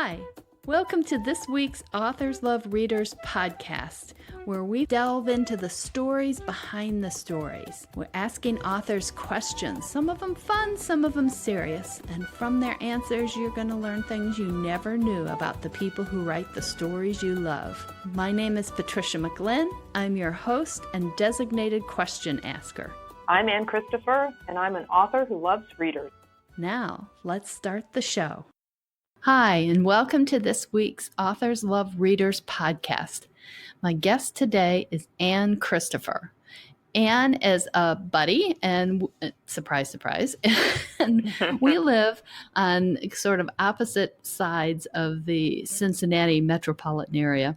Hi, welcome to this week's Authors Love Readers podcast, where we delve into the stories behind the stories. We're asking authors questions, some of them fun, some of them serious, and from their answers you're going to learn things you never knew about the people who write the stories you love. My name is Patricia McLinn. I'm your host and designated question asker. I'm Ann Christopher, and I'm an author who loves readers. Now, let's start the show. Hi, and welcome to this week's Authors Love Readers podcast. My guest today is Ann Christopher. Ann is a buddy, and surprise, surprise, and we live on sort of opposite sides of the Cincinnati metropolitan area.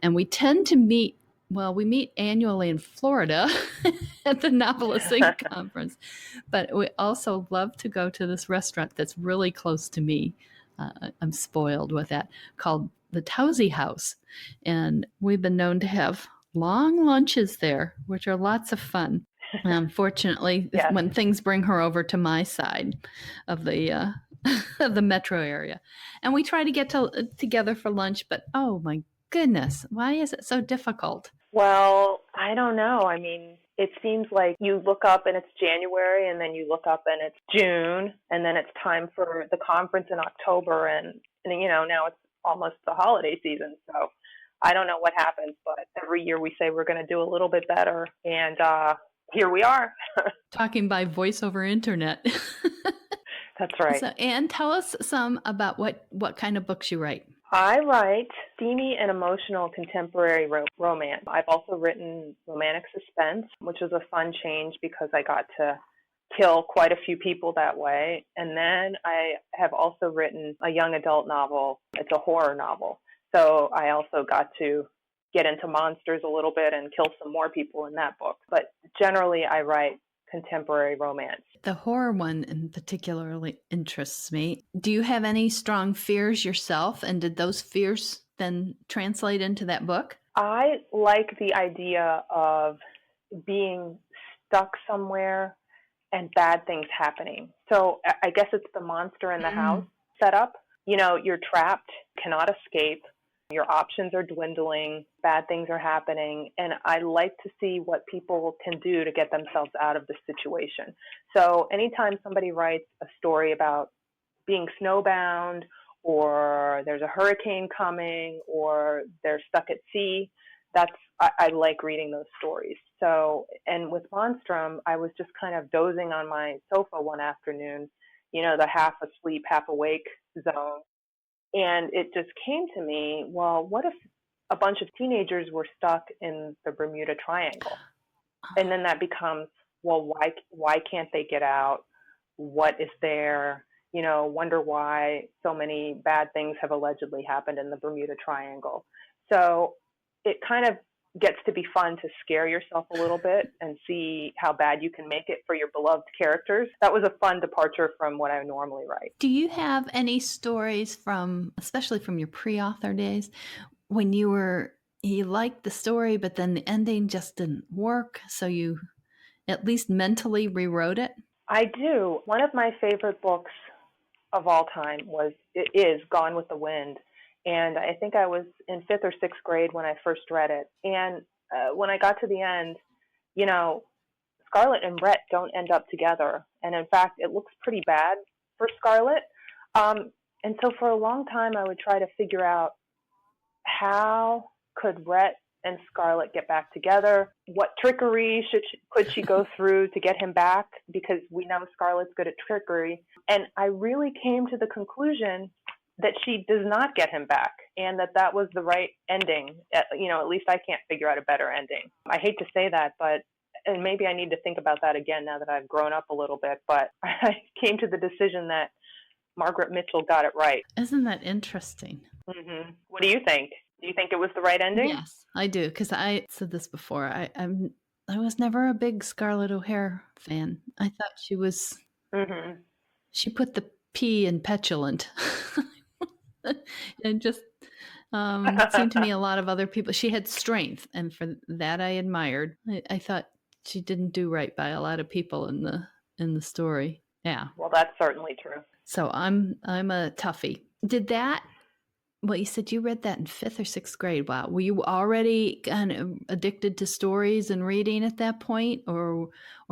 And we tend to meet, we meet annually in Florida at the Novelist Inc. conference, but we also love to go to this restaurant that's really close to me. I'm spoiled with that, called the Towsey House. And we've been known to have long lunches there, which are lots of fun. Unfortunately, yes, when things bring her over to my side of the of the metro area. And we try to get together for lunch, but oh my goodness, why is it so difficult? Well, I don't know. I mean, it seems like you look up and it's January, and then you look up and it's June, and then it's time for the conference in October, and now it's almost the holiday season. So I don't know what happens, but every year we say we're going to do a little bit better, and here we are. Talking by voice over internet. That's right. So, Ann, tell us some about what kind of books you write. I write steamy and emotional contemporary romance. I've also written romantic suspense, which was a fun change because I got to kill quite a few people that way. And then I have also written a young adult novel. It's a horror novel. So I also got to get into monsters a little bit and kill some more people in that book. But generally, I write contemporary romance. The horror one in particularly interests me. Do you have any strong fears yourself? And did those fears then translate into that book? I like the idea of being stuck somewhere and bad things happening. So I guess it's the monster in the house setup. You're trapped, cannot escape. Your options are dwindling, bad things are happening, and I like to see what people can do to get themselves out of the situation. So anytime somebody writes a story about being snowbound, or there's a hurricane coming, or they're stuck at sea, I like reading those stories. So, and with Monstrum, I was just kind of dozing on my sofa one afternoon, the half asleep, half awake zone. And it just came to me, well, what if a bunch of teenagers were stuck in the Bermuda Triangle? And then that becomes, well, why can't they get out? What is there? Wonder why so many bad things have allegedly happened in the Bermuda Triangle. So it kind of gets to be fun to scare yourself a little bit and see how bad you can make it for your beloved characters. That was a fun departure from what I normally write. Do you have any stories especially from your pre-author days, when you liked the story, but then the ending just didn't work, so you at least mentally rewrote it? I do. One of my favorite books of all time is Gone with the Wind. And I think I was in 5th or 6th grade when I first read it. And when I got to the end, Scarlett and Rhett don't end up together. And in fact, it looks pretty bad for Scarlett. And so for a long time, I would try to figure out how could Rhett and Scarlett get back together? What trickery could she go through to get him back? Because we know Scarlett's good at trickery. And I really came to the conclusion that she does not get him back, and that was the right ending. At least I can't figure out a better ending. I hate to say that, and maybe I need to think about that again now that I've grown up a little bit, but I came to the decision that Margaret Mitchell got it right. Isn't that interesting? Mm-hmm. What do you think? Do you think it was the right ending? Yes, I do, because I said this before. I was never a big Scarlett O'Hara fan. I thought she was, she put the P in petulant. And just it seemed to me a lot of other people. She had strength, and for that I admired. I thought she didn't do right by a lot of people in the story. Yeah. Well, that's certainly true. So I'm a toughie. Did that Well, you said you read that in fifth or sixth grade. Wow. Were you already kind of addicted to stories and reading at that point, or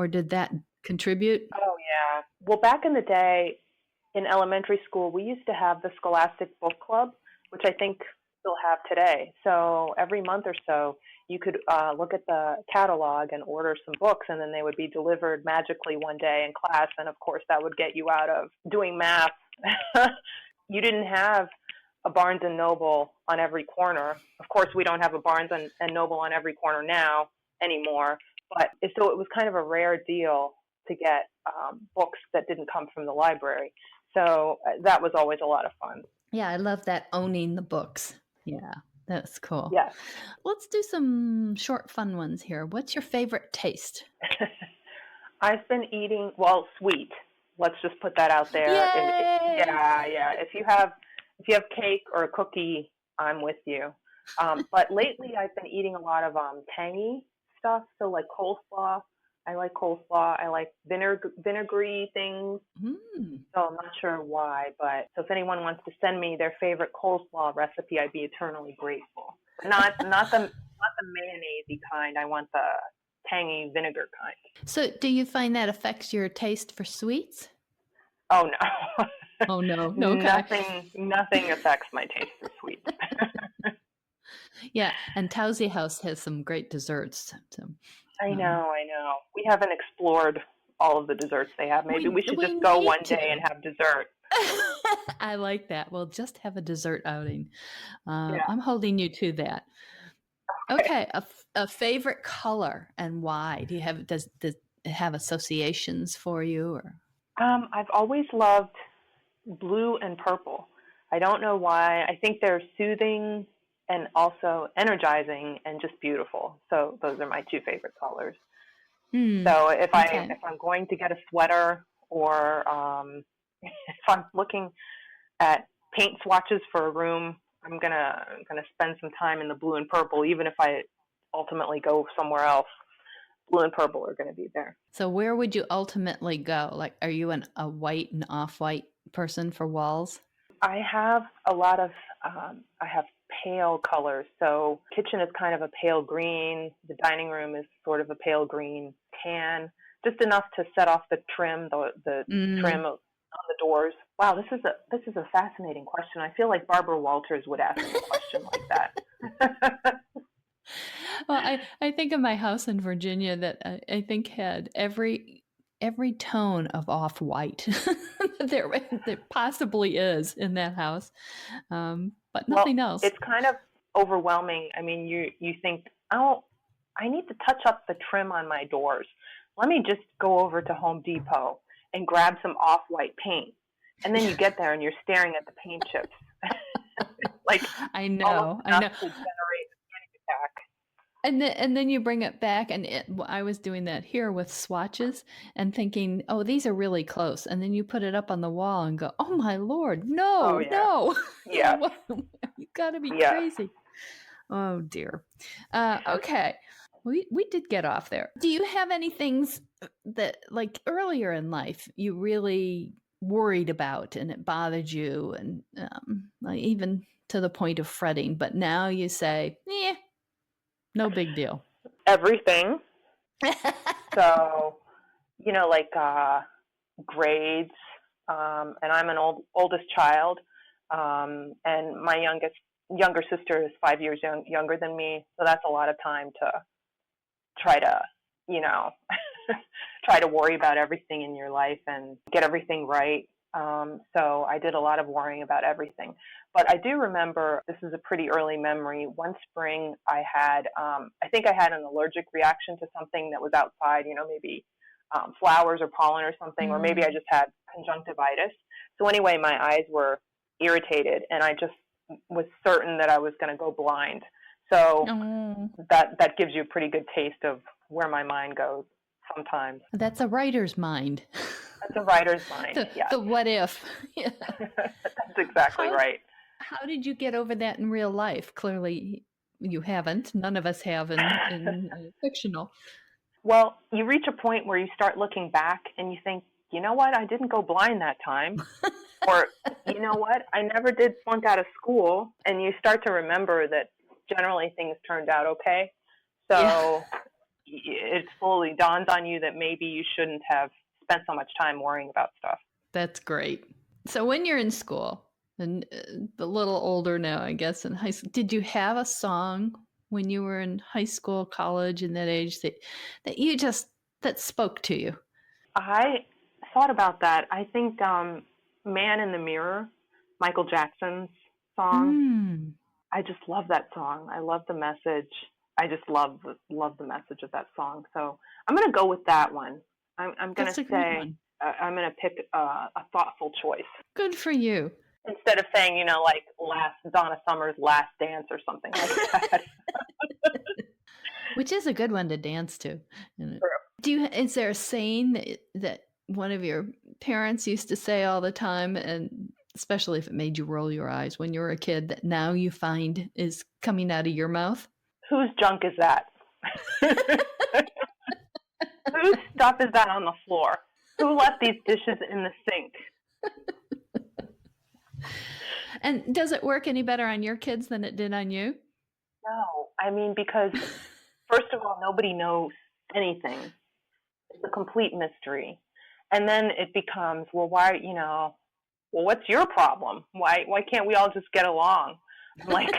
did that contribute? Oh, yeah. Well, back in the day in elementary school, we used to have the Scholastic Book Club, which I think still have today. So every month or so, you could look at the catalog and order some books, and then they would be delivered magically one day in class. And of course, that would get you out of doing math. You didn't have a Barnes and Noble on every corner. Of course, we don't have a Barnes and Noble on every corner now anymore. But so it was kind of a rare deal to get books that didn't come from the library. So that was always a lot of fun. Yeah, I love that, owning the books. Yeah, that's cool. Yes. Let's do some short, fun ones here. What's your favorite taste? I've been eating, well, sweet. Let's just put that out there. Yay! Yeah. If you have cake or a cookie, I'm with you. But lately, I've been eating a lot of tangy stuff. So like coleslaw. I like coleslaw. I like vinegary things. So I'm not sure why, but so if anyone wants to send me their favorite coleslaw recipe, I'd be eternally grateful. Not the mayonnaise-y kind. I want the tangy vinegar kind. So do you find that affects your taste for sweets? Oh no. Oh no. Okay. Nothing affects my taste for sweets. Yeah, and Towsey House has some great desserts. So, I know. We haven't explored all of the desserts they have. Maybe we should just go one day and have dessert. I like that. We'll just have a dessert outing. I'm holding you to that. Okay, a favorite color and why? Does it have associations for you? Or I've always loved blue and purple. I don't know why. I think they're soothing and also energizing and just beautiful. So those are my two favorite colors. So if I'm going to get a sweater, or if I'm looking at paint swatches for a room, I'm gonna spend some time in the blue and purple, even if I ultimately go somewhere else. Blue and purple are going to be there. So where would you ultimately go? Like, are you a white and off-white person for walls? I have a lot of, I have pale colors. So kitchen is kind of a pale green. The dining room is sort of a pale green tan, just enough to set off the trim, the trim on the doors. Wow, this is a fascinating question. I feel like Barbara Walters would ask me a question like that. Well, I think of my house in Virginia that I think had every tone of off-white there possibly is in that house, but nothing else. It's kind of overwhelming. I mean, you think, oh, I need to touch up the trim on my doors. Let me just go over to Home Depot and grab some off-white paint. And then you get there and you're staring at the paint chips. Like, I know. To generate a panic attack. And then you bring it back, and I was doing that here with swatches and thinking, oh, these are really close. And then you put it up on the wall and go, oh my Lord, no. Yeah. You gotta be crazy. Oh dear. Okay. We did get off there. Do you have any things that, like, earlier in life you really worried about and it bothered you, and even to the point of fretting, but now you say, no big deal? Everything. So, like grades, and I'm an oldest child, and my younger sister is 5 years younger than me, so that's a lot of time to try to, try to worry about everything in your life and get everything right. So I did a lot of worrying about everything. But I do remember, this is a pretty early memory, one spring I had, I think I had an allergic reaction to something that was outside, maybe flowers or pollen or something, or maybe I just had conjunctivitis. So anyway, my eyes were irritated, and I just was certain that I was going to go blind. So that gives you a pretty good taste of where my mind goes sometimes. That's a writer's mind. That's a writer's mind, The what if. Yeah. That's exactly right. How did you get over that in real life? Clearly you haven't. None of us have in fictional. Well, you reach a point where you start looking back and you think, you know what? I didn't go blind that time. Or, you know what? I never did flunk out of school. And you start to remember that generally things turned out okay. So it fully dawns on you that maybe you shouldn't have spent so much time worrying about stuff. That's great. So when you're in school, and a little older now, I guess, in high school, did you have a song when you were in high school, college, in that age that you just, that spoke to you? I thought about that. I think Man in the Mirror, Michael Jackson's song. I just love that song. I love the message. I just love the message of that song. So I'm going to go with that one. I'm going to say I'm going to pick a thoughtful choice. Good for you. Instead of saying, like Donna Summer's Last Dance or something like that. Which is a good one to dance to. True. Is there a saying that one of your parents used to say all the time, and especially if it made you roll your eyes when you were a kid, that now you find is coming out of your mouth? Whose junk is that? Whose stuff is that on the floor? Who left these dishes in the sink? And does it work any better on your kids than it did on you? No. I mean, because first of all, nobody knows anything. It's a complete mystery. And then it becomes, well, why, what's your problem? Why can't we all just get along? I'm like,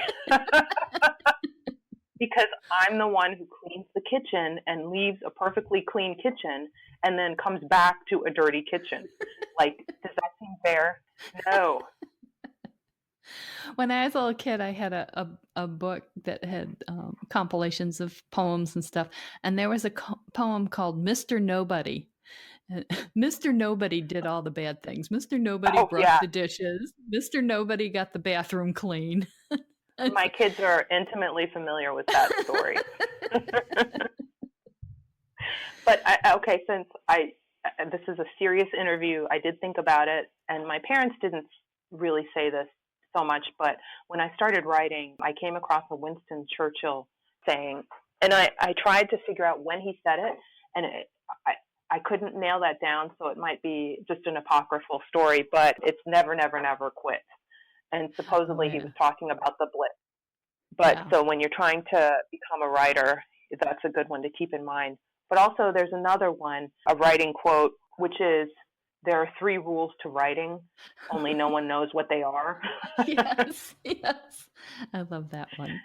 because I'm the one who cleans the kitchen and leaves a perfectly clean kitchen and then comes back to a dirty kitchen. Like, does that seem fair? No. When I was a little kid, I had a book that had compilations of poems and stuff. And there was a poem called Mr. Nobody. Mr. Nobody did all the bad things. Mr. Nobody broke the dishes. Mr. Nobody got the bathroom clean. My kids are intimately familiar with that story. But since this is a serious interview, I did think about it, and my parents didn't really say this so much, but when I started writing, I came across a Winston Churchill saying, and I tried to figure out when he said it, and I couldn't nail that down, so it might be just an apocryphal story, but it's never, never, never quit. And supposedly he was talking about the blitz. But so when you're trying to become a writer, that's a good one to keep in mind. But also there's another one, a writing quote, which is, there are 3 rules to writing, only no one knows what they are. Yes. I love that one.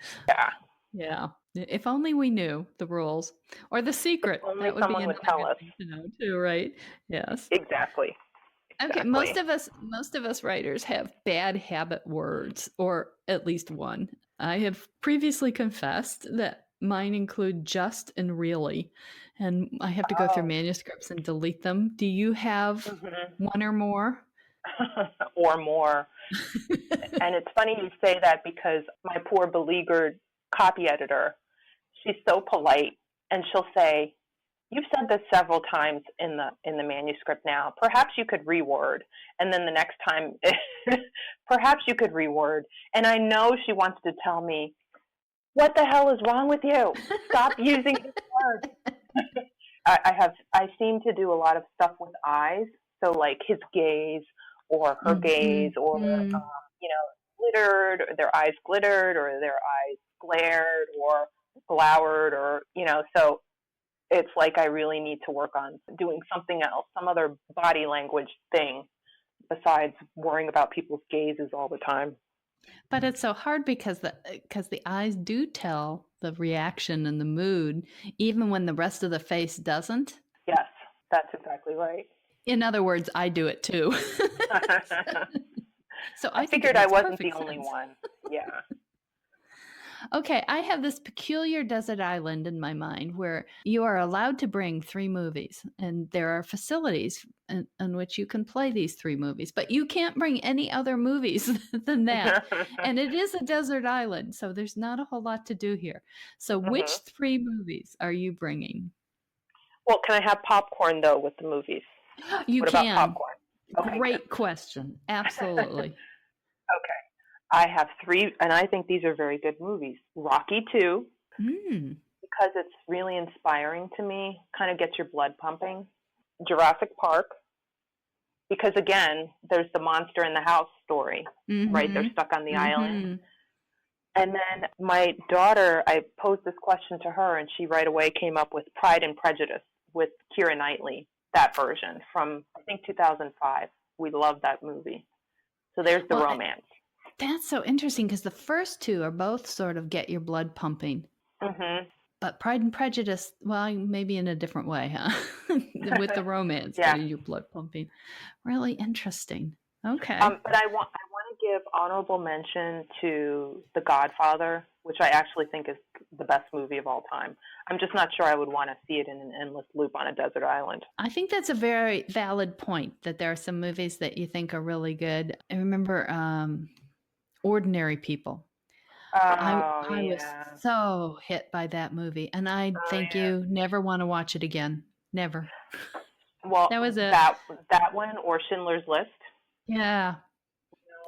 Yeah. If only we knew the rules or the secret. If only that would someone be would tell us. To know too, right? Yes. Exactly. Okay, most of us writers have bad habit words, or at least one. I have previously confessed that mine include just and really, and I have to go through manuscripts and delete them. Do you have one or more? Or more. And it's funny you say that, because my poor beleaguered copy editor, she's so polite, and she'll say, "You've said this several times in the manuscript now. Perhaps you could reword." And then the next time, "Perhaps you could reword." And I know she wants to tell me, "What the hell is wrong with you? Stop using this word." I seem to do a lot of stuff with eyes. So like his gaze or her gaze, or glittered, or their eyes glittered, or their eyes glared or glowered, or so it's like I really need to work on doing something else, some other body language thing besides worrying about people's gazes all the time. But it's so hard because the eyes do tell the reaction and the mood, even when the rest of the face doesn't. Yes, that's exactly right. In other words, I do it too. So I figured I wasn't the only one. Yeah. Okay, I have this peculiar desert island in my mind where you are allowed to bring 3 movies, and there are facilities in which you can play these 3 movies, but you can't bring any other movies than that. And it is a desert island, so there's not a whole lot to do here. So which 3 movies are you bringing? Well, can I have popcorn, though, with the movies? You what can. About popcorn? Okay, great question. Absolutely. Okay. I have 3, and I think these are very good movies. Rocky 2, because it's really inspiring to me, kind of gets your blood pumping. Jurassic Park, because again, there's the monster in the house story, right? They're stuck on the island. And then my daughter, I posed this question to her, and she right away came up with Pride and Prejudice with Keira Knightley, that version from, I think, 2005. We love that movie. So there's the romance. That's so interesting because the first two are both sort of get your blood pumping. But Pride and Prejudice, well, maybe in a different way, huh? With the romance getting your blood pumping. Really interesting. Okay. But I want to give honorable mention to The Godfather, which I actually think is the best movie of all time. I'm just not sure I would want to see it in an endless loop on a desert island. I think that's a very valid point, that there are some movies that you think are really good. I remember Ordinary People. I was so hit by that movie, and I thank you. Never want to watch it again. Never. Well, that was that one or Schindler's List. Yeah.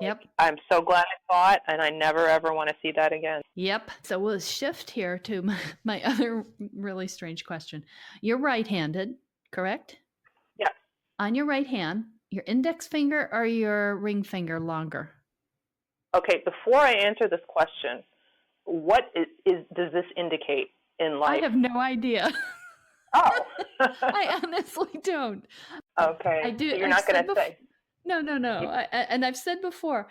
Yep. I'm so glad I saw it, and I never ever want to see that again. Yep. So we'll shift here to my other really strange question. You're right-handed, correct? Yeah. On your right hand, your index finger or your ring finger longer? Okay, before I answer this question, what does this indicate in life? I have no idea. Oh. I honestly don't. Okay. I do. So you're not going to say. No. And I've said before,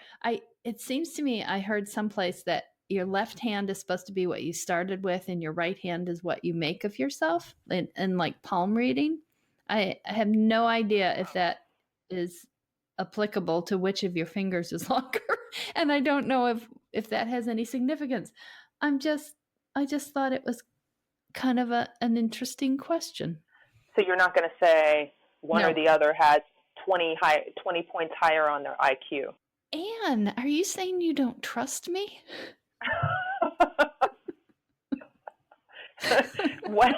it seems to me I heard someplace that your left hand is supposed to be what you started with and your right hand is what you make of yourself in like palm reading. I have no idea if that is applicable to which of your fingers is longer. And I don't know if that has any significance. I just thought it was kind of an interesting question. So you're not going to say one or the other has 20 points higher on their IQ. Anne, are you saying you don't trust me? What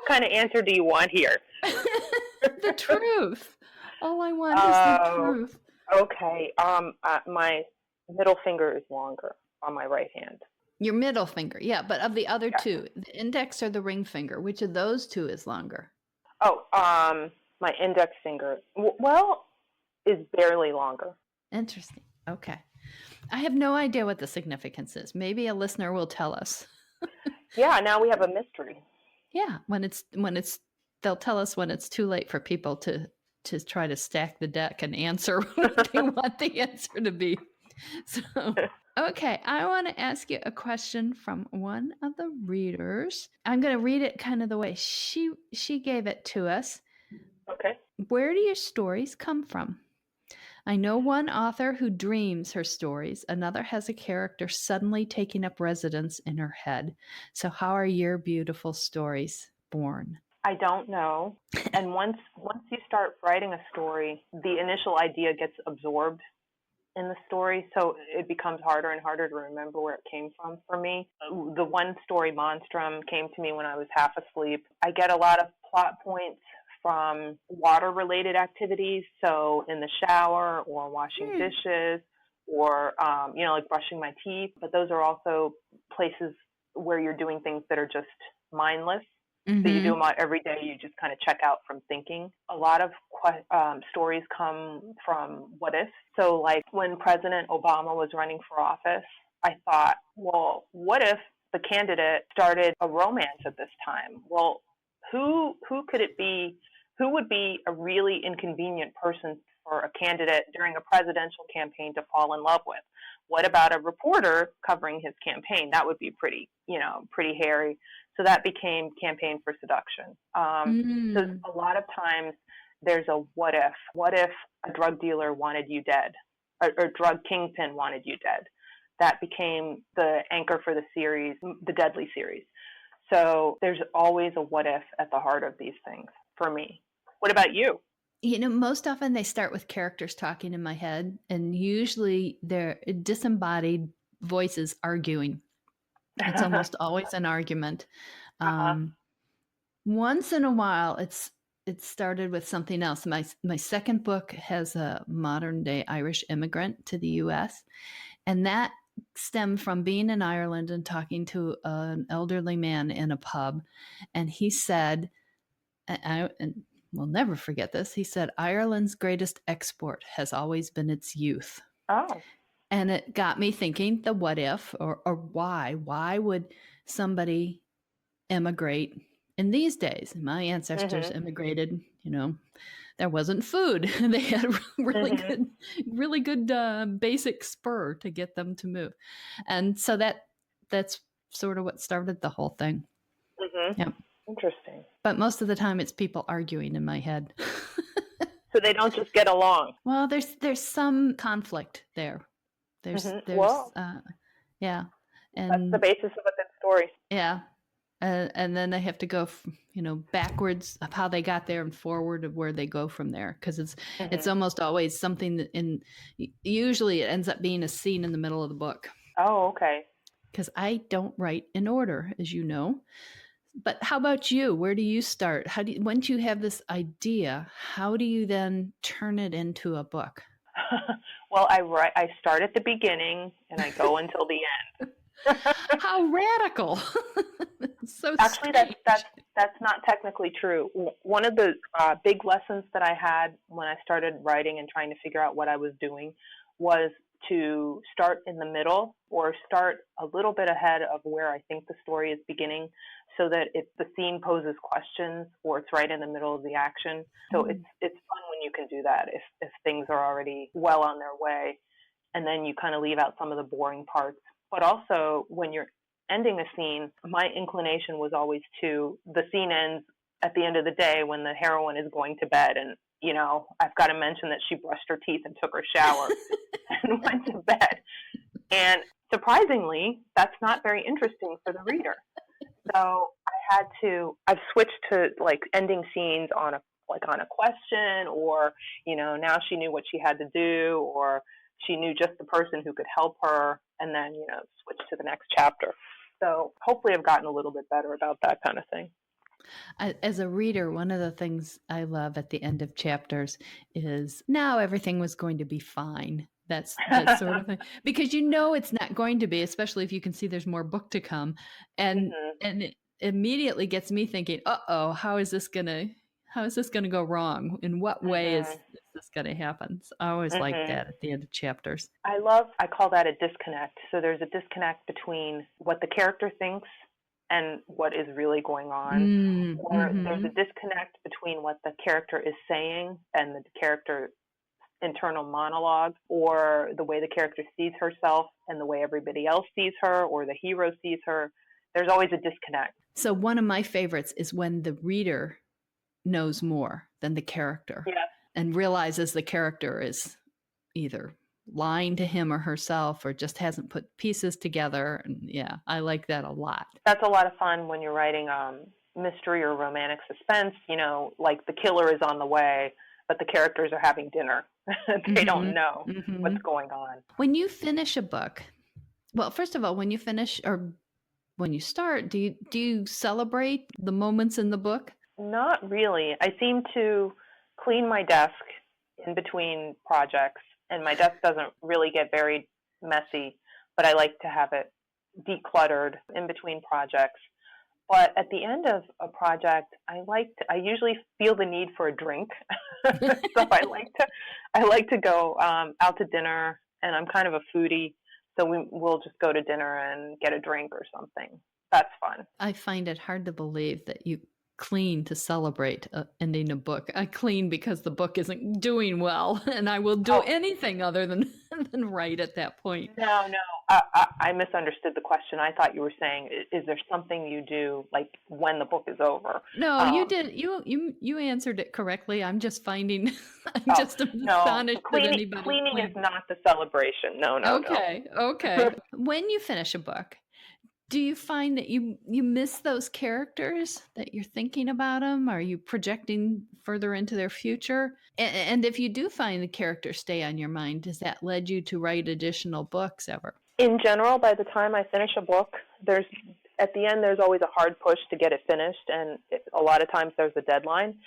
kind of answer do you want here? The truth. All I want is the truth. Okay. My middle finger is longer on my right hand. Your middle finger, yeah. But of the other two, the index or the ring finger, which of those two is longer? Oh, my index finger, is barely longer. Interesting. Okay. I have no idea what the significance is. Maybe a listener will tell us. Yeah, now we have a mystery. Yeah, they'll tell us when it's too late for people to try to stack the deck and answer what they want the answer to be. So, okay, I want to ask you a question from one of the readers. I'm going to read it kind of the way she gave it to us. Okay. Where do your stories come from? I know one author who dreams her stories. Another has a character suddenly taking up residence in her head. So how are your beautiful stories born? I don't know. And once you start writing a story, the initial idea gets absorbed in the story, so it becomes harder and harder to remember where it came from for me. The one story, Monstrum, came to me when I was half asleep. I get a lot of plot points from water-related activities, so in the shower or washing dishes or, like brushing my teeth. But those are also places where you're doing things that are just mindless. Mm-hmm. So you do them every day. You just kind of check out from thinking. A lot of stories come from what if. So like when President Obama was running for office, I thought, well, what if the candidate started a romance at this time? Well, who could it be? Who would be a really inconvenient person for a candidate during a presidential campaign to fall in love with? What about a reporter covering his campaign? That would be pretty hairy. So that became Campaign for Seduction. So a lot of times there's a what if. What if a drug dealer wanted you dead, or drug kingpin wanted you dead? That became the anchor for the series, the Deadly series. So there's always a what if at the heart of these things for me. What about you? Most often they start with characters talking in my head, and usually they're disembodied voices arguing. It's almost always an argument. Once in a while, it started with something else. My second book has a modern day Irish immigrant to the U.S., and that stemmed from being in Ireland and talking to an elderly man in a pub, and he said, and will never forget this. He said, Ireland's greatest export has always been its youth. Oh. And it got me thinking the what if or why. Why would somebody emigrate in these days? My ancestors immigrated, there wasn't food. They had really good basic spur to get them to move. And so that's sort of what started the whole thing. Yep. Interesting. But most of the time it's people arguing in my head. So they don't just get along. Well, there's some conflict there. There's yeah. And that's the basis of a good story. Yeah. And then they have to go, backwards of how they got there and forward of where they go from there. Because it's almost always something that usually it ends up being a scene in the middle of the book. Oh, okay. Because I don't write in order, as you know. But how about you? Where do you start? Once you have this idea, how do you then turn it into a book? Well, I start at the beginning and I go until the end. How radical! So actually, that's not technically true. One of the big lessons that I had when I started writing and trying to figure out what I was doing was to start in the middle or start a little bit ahead of where I think the story is beginning, so that if the scene poses questions or it's right in the middle of the action. So it's fun when you can do that if things are already well on their way, and then you kind of leave out some of the boring parts. But also, when you're ending a scene, my inclination was always the scene ends at the end of the day when the heroine is going to bed, and I've got to mention that she brushed her teeth and took her shower and went to bed. And surprisingly, that's not very interesting for the reader. So I've switched to like ending scenes on a question, or, now she knew what she had to do, or she knew just the person who could help her, and then, switch to the next chapter. So hopefully I've gotten a little bit better about that kind of thing. As a reader, one of the things I love at the end of chapters is now everything was going to be fine. That's sort of thing. Because it's not going to be, especially if you can see there's more book to come. And it immediately gets me thinking, uh-oh, how is this gonna go wrong? In what way is this gonna happen? So I always like that at the end of chapters. I call that a disconnect. So there's a disconnect between what the character thinks and what is really going on. Or there's a disconnect between what the character is saying and the character's internal monologue, or the way the character sees herself and the way everybody else sees her, or the hero sees her. There's always a disconnect. So one of my favorites is when the reader knows more than the character and realizes the character is either lying to him or herself or just hasn't put pieces together. And I like that a lot. That's a lot of fun when you're writing mystery or romantic suspense, like the killer is on the way, but the characters are having dinner. They don't know what's going on. When you finish a book, well, first of all, when you finish or when you start, do you celebrate the moments in the book? Not really. I seem to clean my desk in between projects, and my desk doesn't really get very messy, but I like to have it decluttered in between projects. But at the end of a project, I usually feel the need for a drink. So I like to go out to dinner, and I'm kind of a foodie, so we'll just go to dinner and get a drink or something. That's fun. I find it hard to believe that you clean to celebrate ending a book. I clean because the book isn't doing well, and I will do anything other than write at that point. No, I misunderstood the question. I thought you were saying, is there something you do like when the book is over? No, you did. You answered it correctly. I'm just finding. I'm just astonished that anybody. Cleaning is not the celebration. No. Okay. When you finish a book, do you find that you miss those characters, that you're thinking about them? Are you projecting further into their future? And if you do find the characters stay on your mind, does that lead you to write additional books ever? In general, by the time I finish a book, at the end there's always a hard push to get it finished, and a lot of times there's a deadline.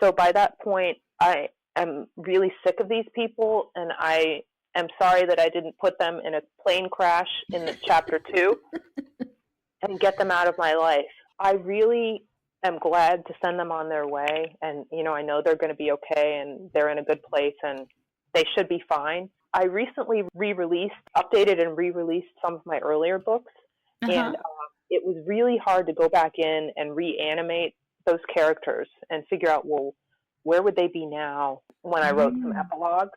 So by that point, I am really sick of these people, and I am sorry that I didn't put them in a plane crash in chapter 2 and get them out of my life. I really am glad to send them on their way. And, I know they're going to be okay and they're in a good place and they should be fine. I recently updated and re-released some of my earlier books. Uh-huh. And it was really hard to go back in and reanimate those characters and figure out, well, where would they be now when I wrote some epilogues?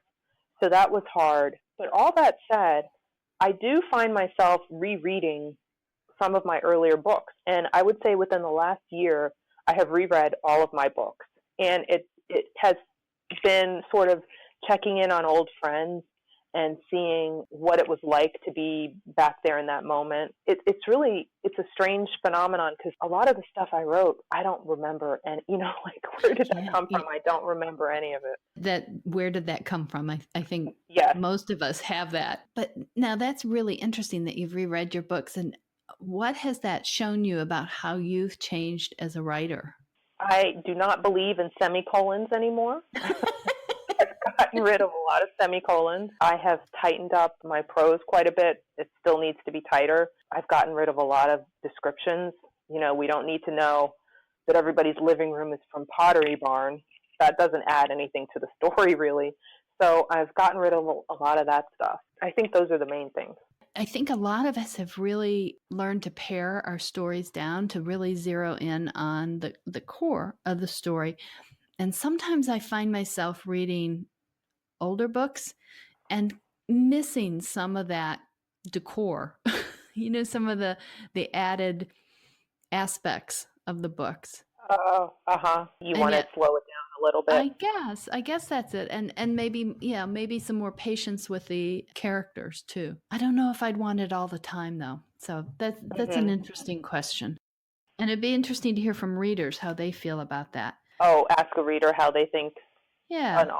So that was hard. But all that said, I do find myself rereading some of my earlier books. And I would say within the last year, I have reread all of my books. And it has been sort of checking in on old friends and seeing what it was like to be back there in that moment. It's a strange phenomenon because a lot of the stuff I wrote, I don't remember. And, where did that come from? I don't remember any of it. Where did that come from? I think most of us have that. But now that's really interesting that you've reread your books. And what has that shown you about how you've changed as a writer? I do not believe in semicolons anymore. I've gotten rid of a lot of semicolons. I have tightened up my prose quite a bit. It still needs to be tighter. I've gotten rid of a lot of descriptions. We don't need to know that everybody's living room is from Pottery Barn. That doesn't add anything to the story, really. So I've gotten rid of a lot of that stuff. I think those are the main things. I think a lot of us have really learned to pare our stories down to really zero in on the core of the story. And sometimes I find myself reading older books and missing some of that decor, some of the added aspects of the books. Oh, You want to slow it down a little bit. I guess that's it. And maybe some more patience with the characters too. I don't know if I'd want it all the time though. So that's an interesting question. And it'd be interesting to hear from readers how they feel about that. Oh, ask a reader how they think an author's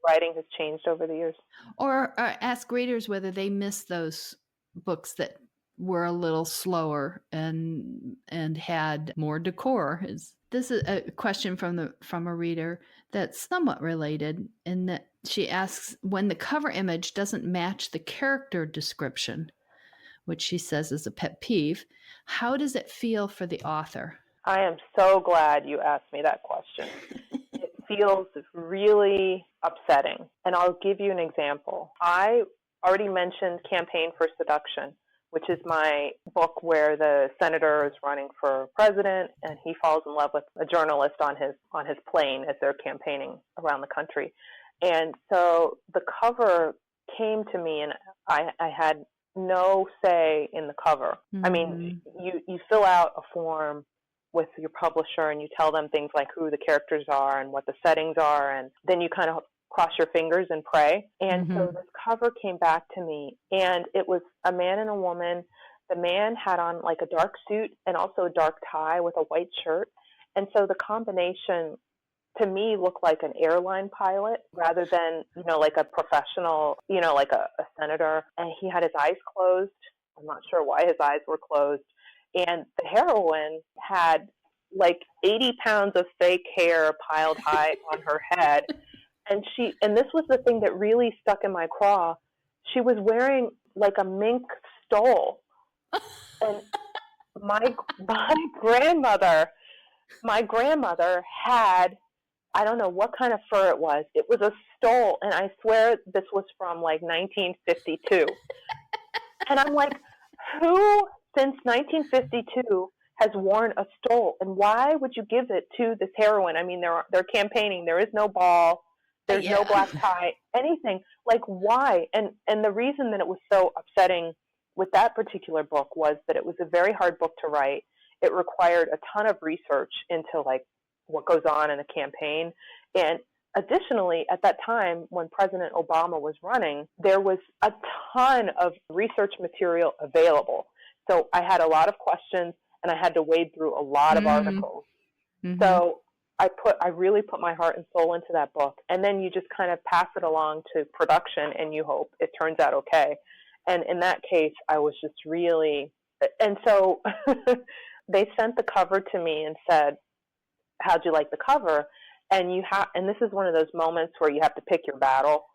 writing has changed over the years. Or ask readers whether they miss those books that were a little slower and had more decor. This is a question from a reader that's somewhat related in that she asks, when the cover image doesn't match the character description, which she says is a pet peeve, how does it feel for the author? I am so glad you asked me that question. It feels really upsetting. And I'll give you an example. I already mentioned Campaign for Seduction, which is my book where the senator is running for president and he falls in love with a journalist on his plane as they're campaigning around the country. And so the cover came to me and I had no say in the cover. I mean, you fill out a form with your publisher and you tell them things like who the characters are and what the settings are, and then you kind of cross your fingers and pray. And so this cover came back to me, and it was a man and a woman. The man had on like a dark suit and also a dark tie with a white shirt. And so the combination to me looked like an airline pilot rather than, like a professional, like a senator. And he had his eyes closed. I'm not sure why his eyes were closed. And the heroine had like 80 pounds of fake hair piled high on her head. And this was the thing that really stuck in my craw. She was wearing like a mink stole. And my grandmother had, I don't know what kind of fur it was. It was a stole. And I swear this was from like 1952. And I'm like, who since 1952 has worn a stole? And why would you give it to this heroine? I mean, they're campaigning. There is no ball. There's no black tie, anything. Like, why? And the reason that it was so upsetting with that particular book was that it was a very hard book to write. It required a ton of research into, like, what goes on in a campaign. And additionally, at that time, when President Obama was running, there was a ton of research material available. So I had a lot of questions, and I had to wade through a lot of articles. So I really put my heart and soul into that book. And then you just kind of pass it along to production, and you hope it turns out okay. And in that case, I was just really, and so they sent the cover to me and said, how'd you like the cover? And and this is one of those moments where you have to pick your battle.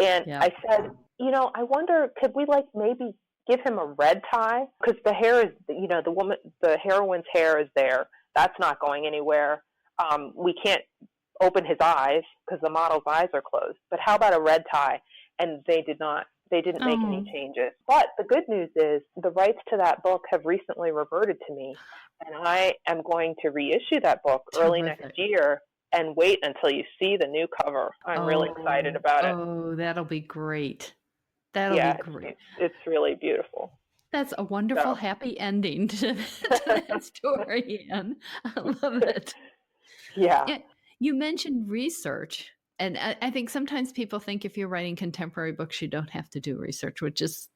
And I said, I wonder, could we maybe give him a red tie? Because the hair is, the heroine's hair is there. That's not going anywhere. We can't open his eyes because the model's eyes are closed. But how about a red tie? And they didn't make any changes. But the good news is the rights to that book have recently reverted to me, and I am going to reissue that book early next year and wait until you see the new cover. I'm really excited about it. Oh, that'll be great. That'll be great. It's really beautiful. That's a wonderful, happy ending to that story, Ann. I love it. Yeah. You mentioned research. And I think sometimes people think if you're writing contemporary books, you don't have to do research, which is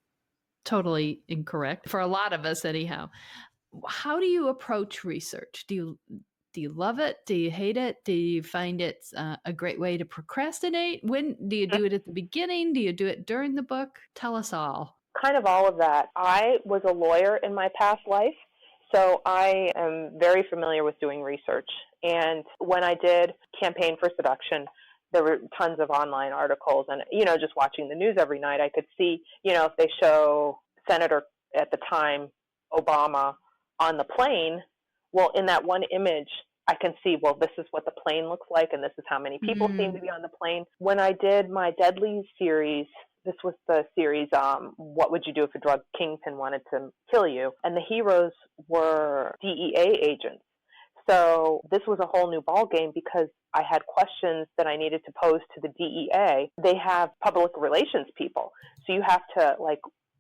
totally incorrect for a lot of us anyhow. How do you approach research? Do you love it? Do you hate it? Do you find it's a great way to procrastinate? When do you do it at the beginning? Do you do it during the book? Tell us all. Kind of all of that. I was a lawyer in my past life, so I am very familiar with doing research. And when I did campaign for Seduction, there were tons of online articles, and, just watching the news every night, I could see, if they show Senator at the time, Obama, on the plane, well, in that one image, I can see, well, this is what the plane looks like, and this is how many people seem to be on the plane. When I did my Deadlies series, this was the series, What Would You Do If a Drug Kingpin Wanted to Kill You? And the heroes were DEA agents. So this was a whole new ballgame because I had questions that I needed to pose to the DEA. They have public relations people. So you have to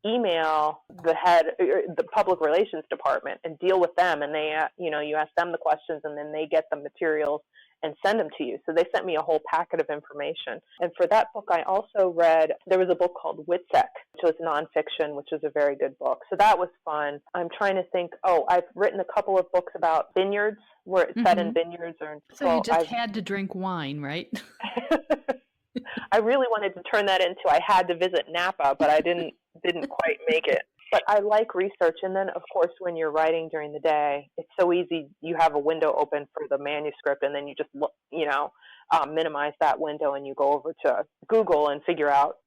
email the head, the public relations department, and deal with them. And they, you ask them the questions, and then they get the materials and send them to you. So they sent me a whole packet of information. And for that book, I also read, there was a book called Witsec, which was nonfiction, which was a very good book. So that was fun. I'm trying to think, I've written a couple of books about vineyards, where it's set in vineyards. So you just had to drink wine, right? I really wanted to turn that into, I had to visit Napa, but I didn't quite make it. But I like research. And then, of course, when you're writing during the day, it's so easy. You have a window open for the manuscript, and then you just look, minimize that window, and you go over to Google and figure out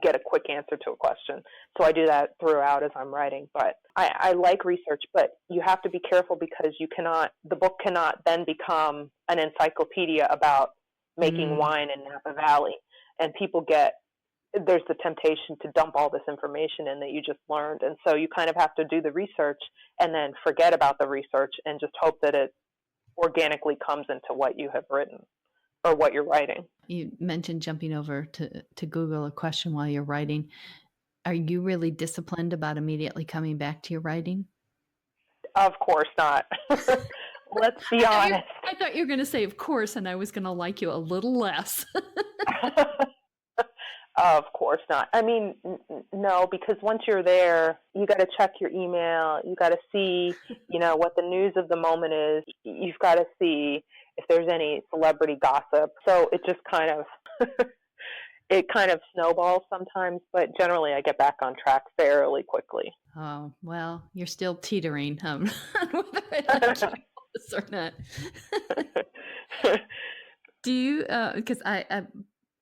get a quick answer to a question. So I do that throughout as I'm writing. But I like research, but you have to be careful because the book cannot then become an encyclopedia about making wine in Napa Valley. And there's the temptation to dump all this information in that you just learned. And so you kind of have to do the research and then forget about the research and just hope that it organically comes into what you have written or what you're writing. You mentioned jumping over to Google a question while you're writing. Are you really disciplined about immediately coming back to your writing? Of course not. Let's be honest. I thought you were going to say, of course, and I was going to like you a little less. Of course not. I mean, no, because once you're there, you got to check your email. You got to see, what the news of the moment is. You've got to see if there's any celebrity gossip. So it just kind of snowballs sometimes, but generally I get back on track fairly quickly. Oh, well, you're still teetering on whether I like this or not. Do you, because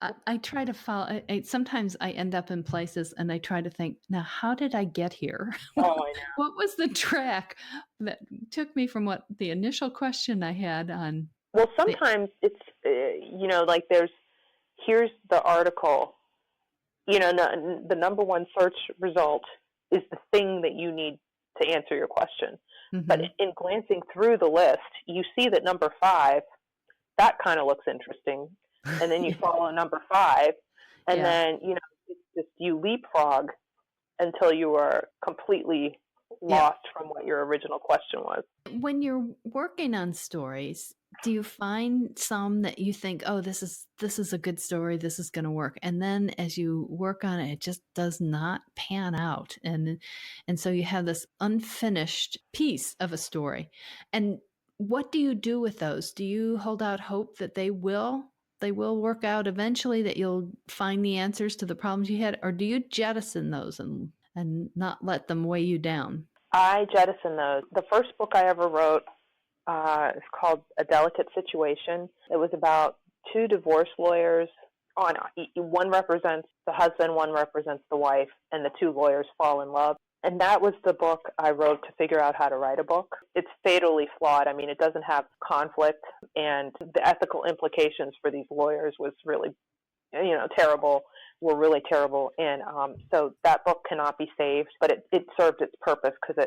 I try to follow, sometimes I end up in places and I try to think, now, how did I get here? Oh, I know. What was the track that took me from what the initial question I had on? Well, sometimes it's, here's the article, the number one search result is the thing that you need to answer your question. Mm-hmm. But in glancing through the list, you see that number 5, that kind of looks interesting. And then you follow number 5, and then, it's just you leapfrog until you are completely lost from what your original question was. When you're working on stories, do you find some that you think, oh, this is a good story, this is going to work, and then as you work on it, it just does not pan out, and so you have this unfinished piece of a story? And what do you do with those? Do you hold out hope that they will work out eventually, that you'll find the answers to the problems you had, or do you jettison those and not let them weigh you down? I jettison those. The first book I ever wrote is called A Delicate Situation. It was about 2 divorce lawyers. One represents the husband, one represents the wife, and the 2 lawyers fall in love. And that was the book I wrote to figure out how to write a book. It's fatally flawed. I mean, it doesn't have conflict, and the ethical implications for these lawyers was really, terrible, were really terrible. And so that book cannot be saved, but it served its purpose because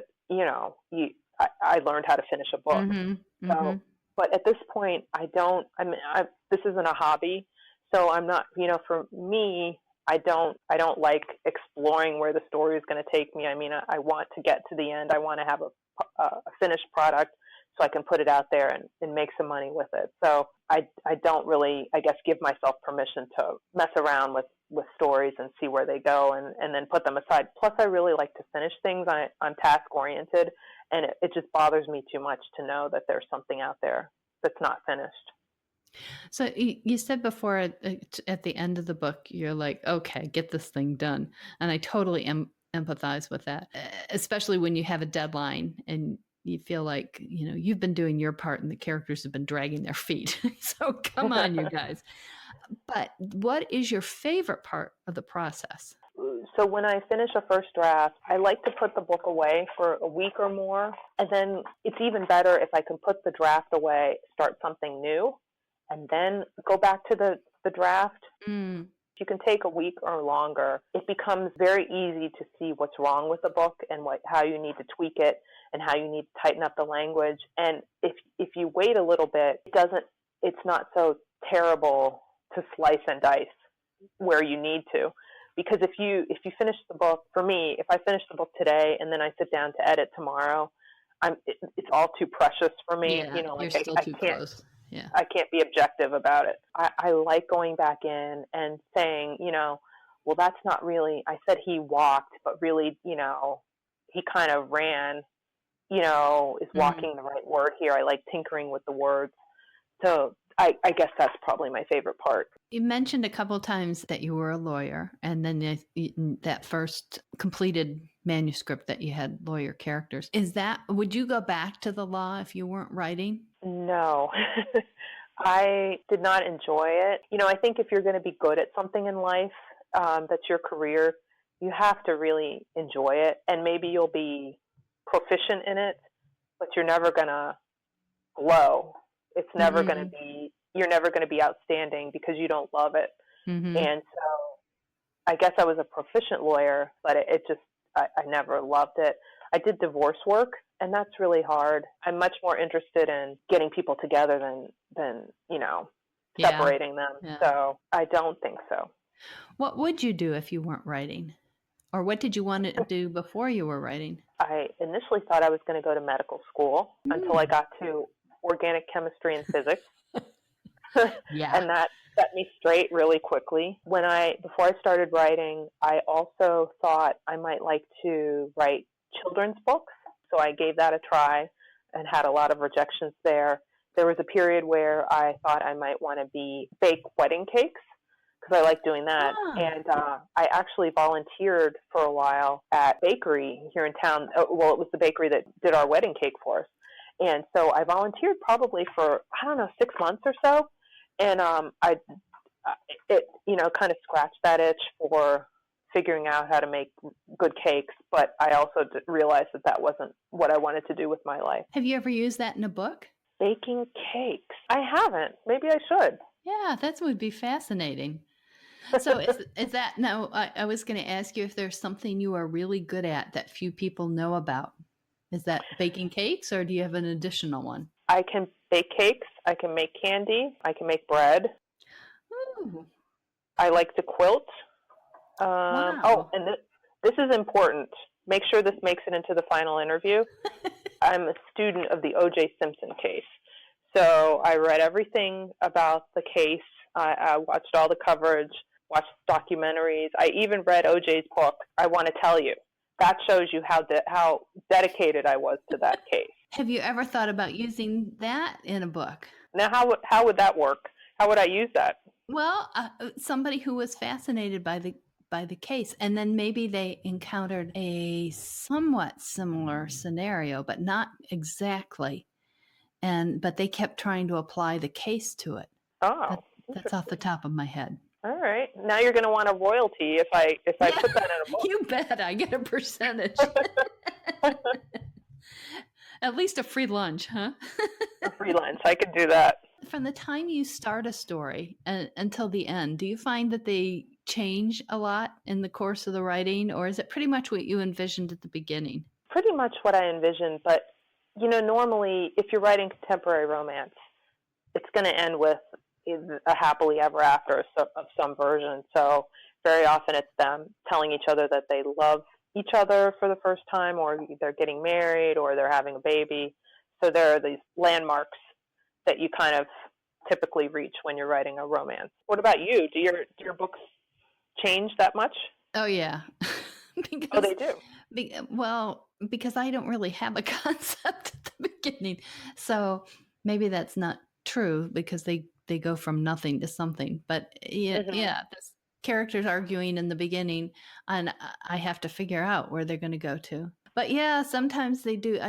I learned how to finish a book. Mm-hmm. So, but at this point, this isn't a hobby. So I'm not, for me, I don't like exploring where the story is going to take me. I mean, I want to get to the end. I want to have a finished product so I can put it out there and make some money with it. So I don't really, I guess, give myself permission to mess around with stories and see where they go and then put them aside. Plus, I really like to finish things. I'm task-oriented, and it just bothers me too much to know that there's something out there that's not finished. So you said before at the end of the book, you're like, okay, get this thing done. And I totally empathize with that, especially when you have a deadline and you feel like, you've been doing your part and the characters have been dragging their feet. So come on, you guys. But what is your favorite part of the process? So when I finish a first draft, I like to put the book away for a week or more. And then it's even better if I can put the draft away, start something new, and then go back to the draft. Mm. You can take a week or longer. It becomes very easy to see what's wrong with the book and how you need to tweak it and how you need to tighten up the language. And if you wait a little bit, it's not so terrible to slice and dice where you need to. Because if you finish the book, for me, if I finish the book today and then I sit down to edit tomorrow, it's all too precious for me. Yeah, you're still too close. Yeah. I can't be objective about it. I like going back in and saying, well, that's not really, I said he walked, but really, he kind of ran, is walking the right word here. I like tinkering with the words. So I guess that's probably my favorite part. You mentioned a couple of times that you were a lawyer, and then that first completed manuscript that you had lawyer characters. Would you go back to the law if you weren't writing? No, I did not enjoy it. I think if you're going to be good at something in life, that's your career, you have to really enjoy it. And maybe you'll be proficient in it, but you're never going to glow. It's never going to be, you're never going to be outstanding because you don't love it. Mm-hmm. And so I guess I was a proficient lawyer, but I never loved it. I did divorce work, and that's really hard. I'm much more interested in getting people together than separating them. Yeah. So I don't think so. What would you do if you weren't writing? Or what did you want to do before you were writing? I initially thought I was going to go to medical school until I got to organic chemistry and physics. Yeah. And that set me straight really quickly. Before I started writing, I also thought I might like to write children's books. So I gave that a try and had a lot of rejections there. There was a period where I thought I might want to bake wedding cakes because I like doing that. Oh. And I actually volunteered for a while at a bakery here in town. Well, it was the bakery that did our wedding cake for us. And so I volunteered probably for, 6 months or so. And it kind of scratched that itch for figuring out how to make good cakes. But I also realized that wasn't what I wanted to do with my life. Have you ever used that in a book? Baking cakes? I haven't. Maybe I should. Yeah, that would be fascinating. So is that, no, I was going to ask you if there's something you are really good at that few people know about. Is that baking cakes, or do you have an additional one? I can bake cakes. I can make candy. I can make bread. Ooh. I like to quilt. Wow. Oh, and this is important. Make sure this makes it into the final interview. I'm a student of the O.J. Simpson case. So I read everything about the case. I watched all the coverage, watched documentaries. I even read O.J.'s book, I Want to Tell You. That shows you how dedicated I was to that case. Have you ever thought about using that in a book? Now, how would that work? How would I use that? Well, somebody who was fascinated by the case, and then maybe they encountered a somewhat similar scenario, but not exactly. But they kept trying to apply the case to it. Oh, that's off the top of my head. All right. Now you're going to want a royalty if I put that in a book. You bet. I get a percentage. At least a free lunch, huh? A free lunch. I could do that. From the time you start a story until the end, do you find that they change a lot in the course of the writing, or is it pretty much what you envisioned at the beginning? Pretty much what I envisioned, but, normally if you're writing contemporary romance, it's going to end with a happily ever after of some version. So very often it's them telling each other that they love each other for the first time, or they're getting married, or they're having a baby. So there are these landmarks that you kind of typically reach when you're writing a romance. What about you? Do your books change that much? Oh, yeah. They do? Because I don't really have a concept at the beginning. So maybe that's not true, because they go from nothing to something. But this characters arguing in the beginning, and I have to figure out where they're going to go to. But yeah, sometimes they do.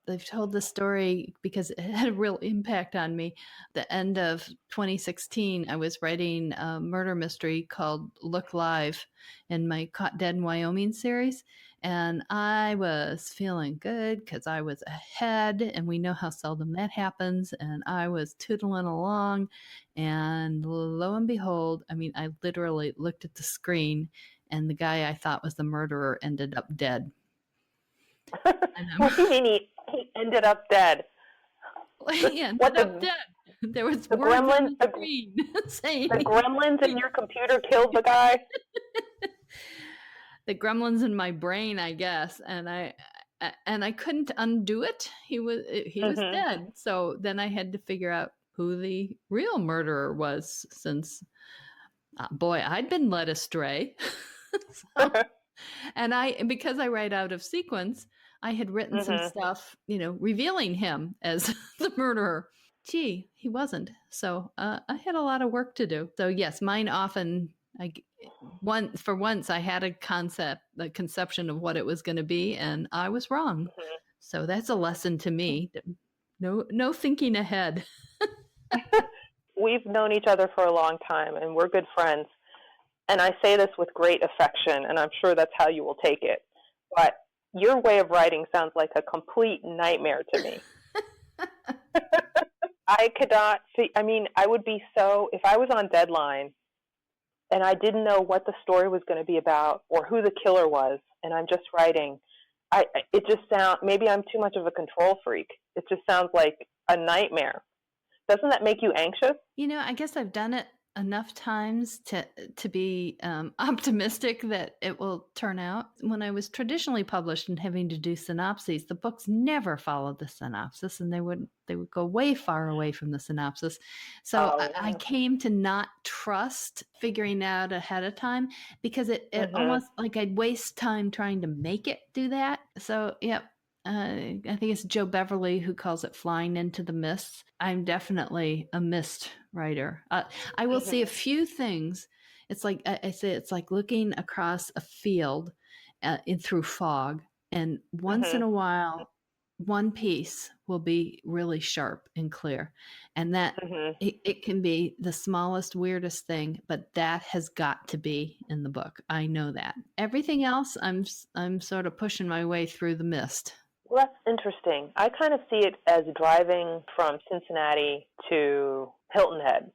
I've told this story because it had a real impact on me. The end of 2016, I was writing a murder mystery called Look Live in my Caught Dead in Wyoming series. And I was feeling good because I was ahead, and we know how seldom that happens. And I was tootling along, and lo and behold, I literally looked at the screen, and the guy I thought was the murderer ended up dead. What do you mean he ended up dead? He ended up dead. There was the words gremlins, on the screen saying the gremlins in your computer killed the guy. The gremlins in my brain, I guess, and I couldn't undo it. He was dead. So then I had to figure out who the real murderer was, since I'd been led astray. And because I write out of sequence, I had written some stuff, revealing him as the murderer. Gee, he wasn't. So I had a lot of work to do. So yes, mine often, for once I had a conception of what it was going to be, and I was wrong. So that's a lesson to me. No thinking ahead. We've known each other for a long time, and we're good friends. And I say this with great affection, and I'm sure that's how you will take it. But your way of writing sounds like a complete nightmare to me. I could not see, I would be if I was on deadline and I didn't know what the story was going to be about or who the killer was, and I'm just writing, maybe I'm too much of a control freak. It just sounds like a nightmare. Doesn't that make you anxious? I guess I've done it enough times to be optimistic that it will turn out. When I was traditionally published and having to do synopses, the books never followed the synopsis, and they would go way far away from the synopsis. So I came to not trust figuring out ahead of time, because it almost like I'd waste time trying to make it do that. So yep. I think it's Joe Beverly who calls it flying into the mists. I'm definitely a mist writer. I will see a few things. It's like I say, it's like looking across a field through fog, and once in a while, one piece will be really sharp and clear, and that it can be the smallest, weirdest thing, but that has got to be in the book. I know that. Everything else, I'm sort of pushing my way through the mist. Well, that's interesting. I kind of see it as driving from Cincinnati to Hilton Head.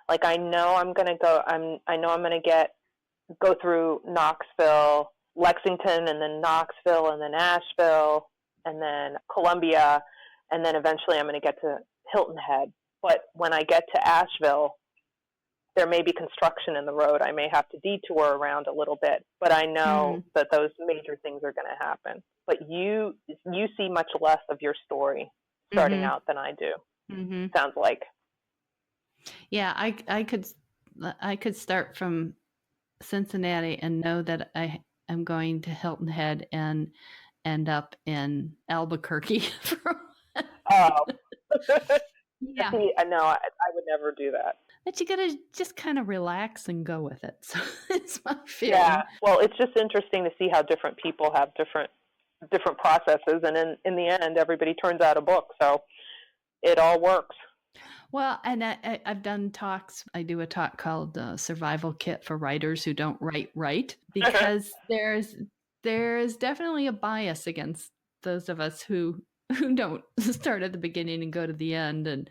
Like, I know I'm going to go through Knoxville, Lexington, and then Knoxville, and then Asheville, and then Columbia, and then eventually I'm going to get to Hilton Head. But when I get to Asheville, there may be construction in the road. I may have to detour around a little bit, but I know that those major things are going to happen. But you see much less of your story starting out than I do. Sounds like. Yeah, I could start from Cincinnati and know that I am going to Hilton Head and end up in Albuquerque. Yeah. See, no, I would never do that. But you gotta just kind of relax and go with it. So it's my feeling. Yeah. Well, it's just interesting to see how different people have different processes, and in the end, everybody turns out a book, so it all works. Well, and I've done talks. I do a talk called Survival Kit for Writers Who Don't Write Right, because there's definitely a bias against those of us who don't start at the beginning and go to the end. And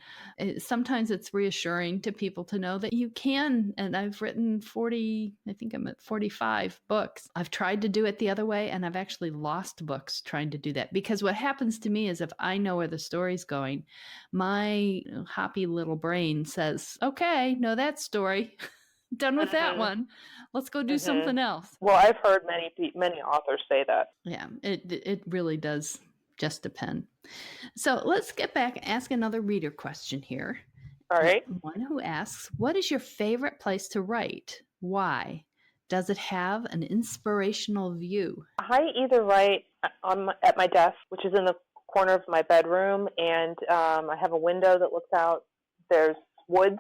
sometimes it's reassuring to people to know that you can. And I've written 40, I think I'm at 45 books. I've tried to do it the other way, and I've actually lost books trying to do that. Because what happens to me is if I know where the story's going, my hoppy little brain says, okay, know that story. Done with that one. Let's go do something else. Well, I've heard many authors say that. Yeah, it really does just depend. So let's get back and ask another reader question here. All right. One who asks, what is your favorite place to write? Why? Does it have an inspirational view? I either write at my desk, which is in the corner of my bedroom, and I have a window that looks out. There's woods,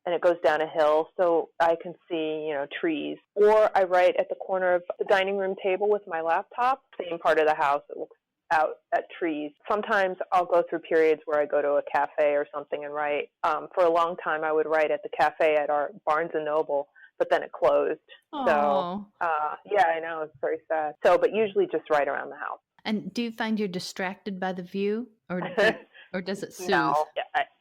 and it goes down a hill, so I can see, trees. Or I write at the corner of the dining room table with my laptop, same part of the house that looks out at trees. Sometimes I'll go through periods where I go to a cafe or something and write. For a long time, I would write at the cafe at our Barnes & Noble, but then it closed. Aww. So, yeah, I know, it's very sad. So, but usually just right around the house. And do you find you're distracted by the view, or does it soothe? No,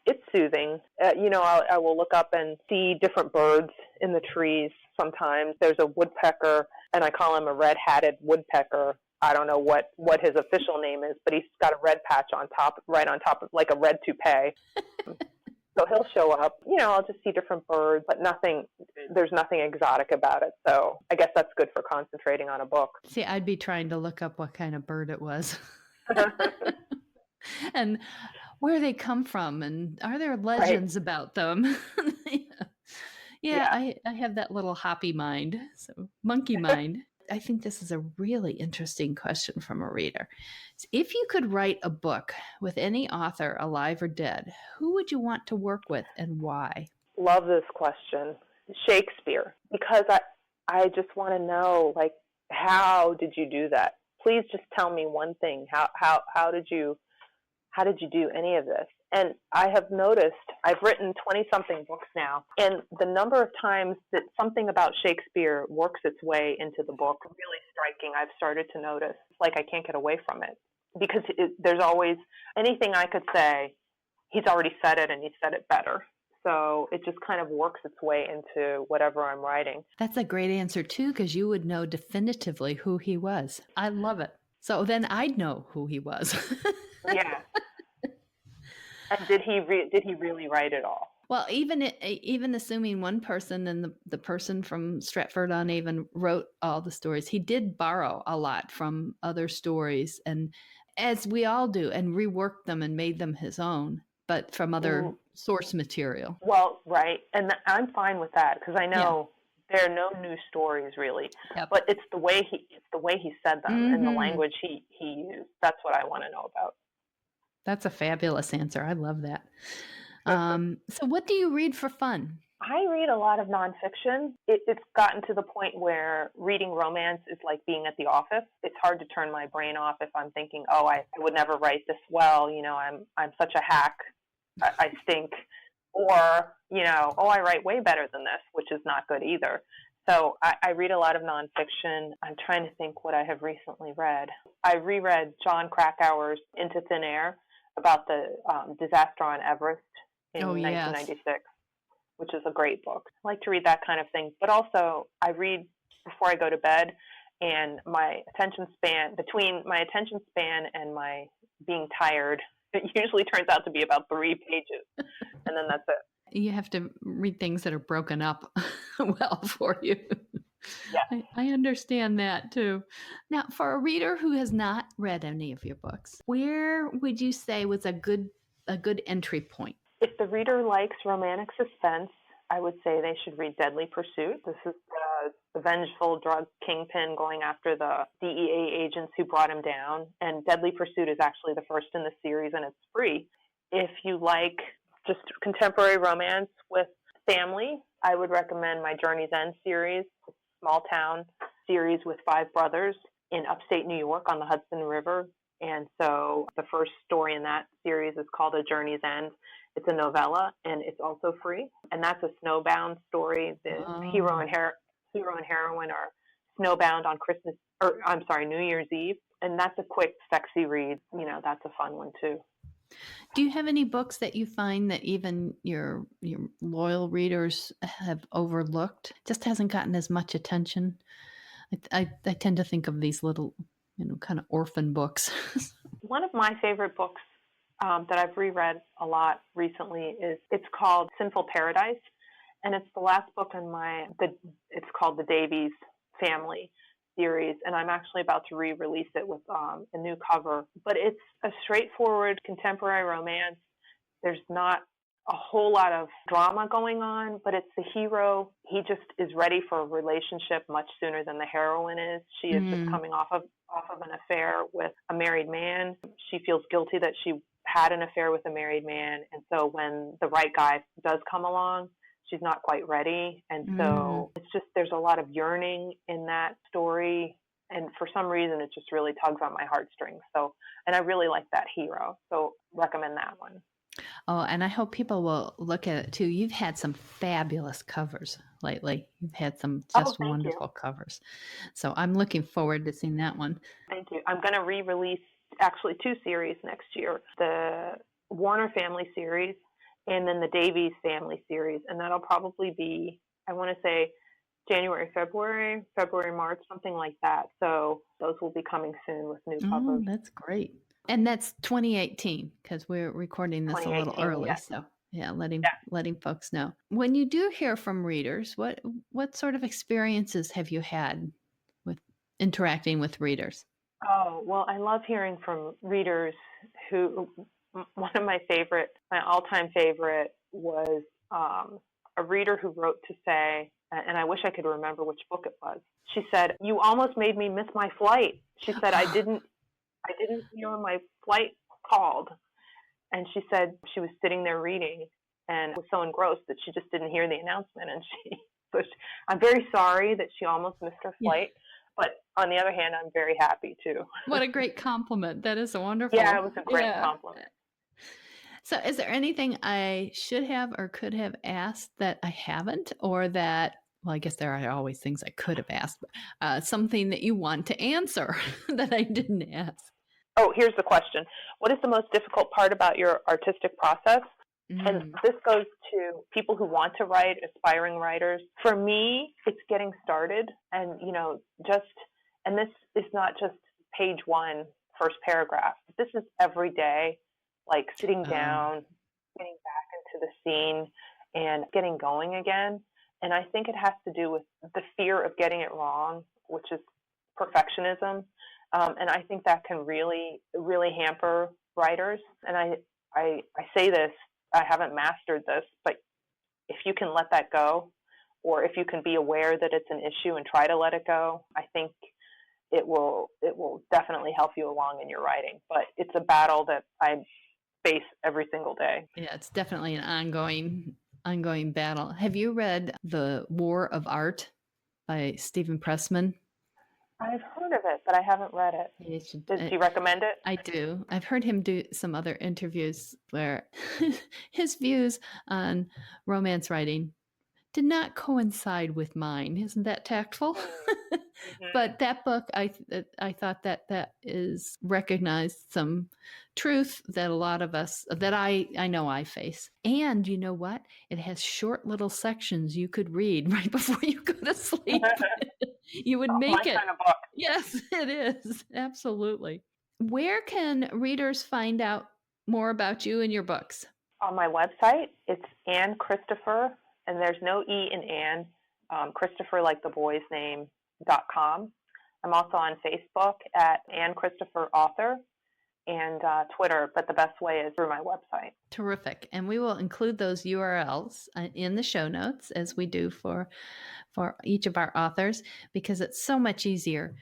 it's soothing. I will look up and see different birds in the trees. Sometimes there's a woodpecker, and I call him a red-hatted woodpecker. I don't know what his official name is, but he's got a red patch right on top of, like a red toupee. So he'll show up. I'll just see different birds, but there's nothing exotic about it. So I guess that's good for concentrating on a book. See, I'd be trying to look up what kind of bird it was. And where they come from, and are there legends about them? Yeah. I have that little hoppy mind, so monkey mind. I think this is a really interesting question from a reader. If you could write a book with any author, alive or dead, who would you want to work with and why? Love this question. Shakespeare, because I just want to know, how did you do that? Please just tell me one thing. How did you do any of this? And I have noticed, I've written 20-something books now, and the number of times that something about Shakespeare works its way into the book, really striking, I've started to notice. It's like I can't get away from it. Because there's always, anything I could say, he's already said it, and he said it better. So it just kind of works its way into whatever I'm writing. That's a great answer, too, because you would know definitively who he was. I love it. So then I'd know who he was. Yeah. And did he really write it all? Well, even assuming one person and the person from Stratford-on-Avon wrote all the stories, he did borrow a lot from other stories, and as we all do, and reworked them and made them his own, but from other source material. Well, right, and I'm fine with that because I know there are no new stories really, but it's the way he said them and the language he used. That's what I want to know about. That's a fabulous answer. I love that. So what do you read for fun? I read a lot of nonfiction. It's gotten to the point where reading romance is like being at the office. It's hard to turn my brain off if I'm thinking, I would never write this well. I'm such a hack. I stink. Or, I write way better than this, which is not good either. So I read a lot of nonfiction. I'm trying to think what I have recently read. I reread John Krakauer's Into Thin Air about the disaster on Everest in 1996, which is a great book. I like to read that kind of thing. But also, I read before I go to bed, and between my attention span and my being tired, it usually turns out to be about 3 pages, and then that's it. You have to read things that are broken up well for you. Yeah. I understand that too. Now, for a reader who has not read any of your books, where would you say was a good entry point? If the reader likes romantic suspense, I would say they should read Deadly Pursuit. This is the vengeful drug kingpin going after the DEA agents who brought him down. And Deadly Pursuit is actually the first in the series, and it's free. If you like just contemporary romance with family, I would recommend my Journey's End series, small town series with 5 brothers in upstate New York on the Hudson River. And so the first story in that series is called A Journey's End. It's a novella, and it's also free. And that's a snowbound story. The hero and heroine are snowbound on New Year's Eve. And that's a quick, sexy read. That's a fun one too. Do you have any books that you find that even your loyal readers have overlooked? Just hasn't gotten as much attention. I tend to think of these little, kind of orphan books. One of my favorite books that I've reread a lot recently it's called Sinful Paradise, and it's the last book in it's called the Davies Family series, and I'm actually about to re-release it with a new cover. But it's a straightforward contemporary romance. There's not a whole lot of drama going on, but it's the hero. He just is ready for a relationship much sooner than the heroine is. She is just coming off of an affair with a married man. She feels guilty that she had an affair with a married man, and so when the right guy does come along, she's not quite ready. And so it's just, there's a lot of yearning in that story, and for some reason it just really tugs on my heartstrings. So, and I really like that hero, so recommend that one. Oh, and I hope people will look at it too. You've had some fabulous covers lately. You've had some just wonderful covers. So I'm looking forward to seeing that one. Thank you. I'm going to re-release actually 2 series next year, the Warner Family series and then the Davies Family series. And that'll probably be, I want to say, January, February, March, something like that. So those will be coming soon with new covers. That's great. And that's 2018 because we're recording this a little early. Yes. So letting folks know. When you do hear from readers, what sort of experiences have you had with interacting with readers? Oh, well, I love hearing from readers who, one of my all-time favorite was a reader who wrote to say, and I wish I could remember which book it was. She said, "You almost made me miss my flight." She said, I didn't hear when my flight called. And she said she was sitting there reading and was so engrossed that she just didn't hear the announcement. And I'm very sorry that she almost missed her flight. Yeah. But on the other hand, I'm very happy too. What a great compliment. That is wonderful. Yeah, it was a great compliment. So is there anything I should have or could have asked that I haven't, or that, well, I guess there are always things I could have asked, but something that you want to answer that I didn't ask? Oh, here's the question. What is the most difficult part about your artistic process? And this goes to people who want to write, aspiring writers. For me, it's getting started, and this is not just page 1, first paragraph. This is every day, like sitting down, getting back into the scene, and getting going again. And I think it has to do with the fear of getting it wrong, which is perfectionism. And I think that can really, really hamper writers. And I say this, I haven't mastered this, but if you can let that go, or if you can be aware that it's an issue and try to let it go, I think it will definitely help you along in your writing. But it's a battle that I face every single day. Yeah, it's definitely an ongoing battle. Have you read The War of Art by Stephen Pressman? I've heard of it, but I haven't read it. Does he recommend it? I do. I've heard him do some other interviews where his views on romance writing did not coincide with mine. Isn't that tactful? But that book, I thought that is recognized some truth that a lot of us, that I know I face. And you know what? It has short little sections you could read right before you go to sleep. You would make it. Kind of book. Yes, it is. Absolutely. Where can readers find out more about you and your books? On my website, it's Ann Christopher, and there's no E in Ann. Christopher, like the boy's name, .com. I'm also on Facebook at Ann Christopher Author, and Twitter, but the best way is through my website. Terrific. And we will include those URLs in the show notes, as we do for each of our authors, because it's so much easier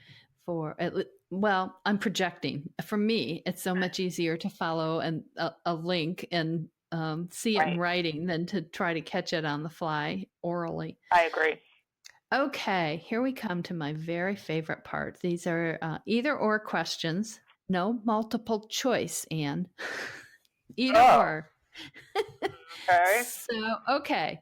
I'm projecting. For me, it's so much easier to follow a link and see it in writing than to try to catch it on the fly orally. I agree. Okay, here we come to my very favorite part. These are either or questions No multiple choice, Anne. Either Oh, or. okay. Okay.